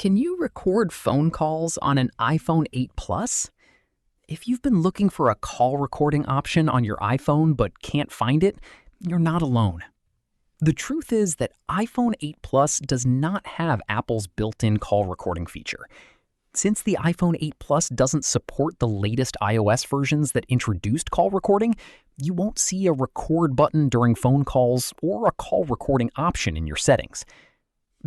Can you record phone calls on an iPhone 8 Plus? If you've been looking for a call recording option on your iPhone but can't find it, you're not alone. The truth is that iPhone 8 Plus does not have Apple's built-in call recording feature. Since the iPhone 8 Plus doesn't support the latest iOS versions that introduced call recording, you won't see a record button during phone calls or a call recording option in your settings.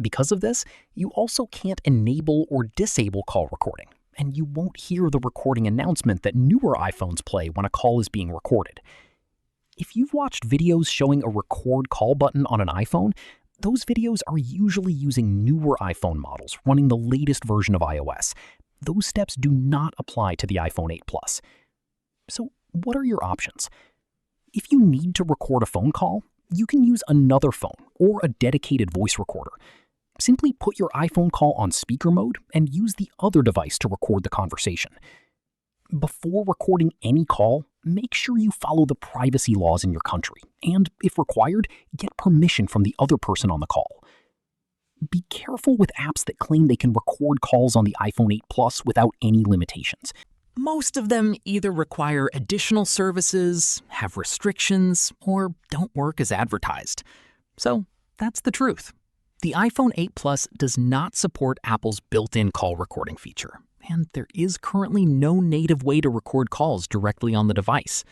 Because of this, you also can't enable or disable call recording, and you won't hear the recording announcement that newer iPhones play when a call is being recorded. If you've watched videos showing a record call button on an iPhone, those videos are usually using newer iPhone models running the latest version of iOS. Those steps do not apply to the iPhone 8 Plus. So, what are your options? If you need to record a phone call, you can use another phone or a dedicated voice recorder. Simply put your iPhone call on speaker mode and use the other device to record the conversation. Before recording any call, make sure you follow the privacy laws in your country, and if required, get permission from the other person on the call. Be careful with apps that claim they can record calls on the iPhone 8 Plus without any limitations. Most of them either require additional services, have restrictions, or don't work as advertised. So that's the truth. The iPhone 8 Plus does not support Apple's built-in call recording feature, and there is currently no native way to record calls directly on the device.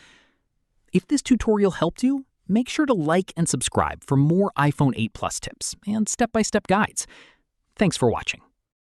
If this tutorial helped you, make sure to like and subscribe for more iPhone 8 Plus tips and step-by-step guides. Thanks for watching.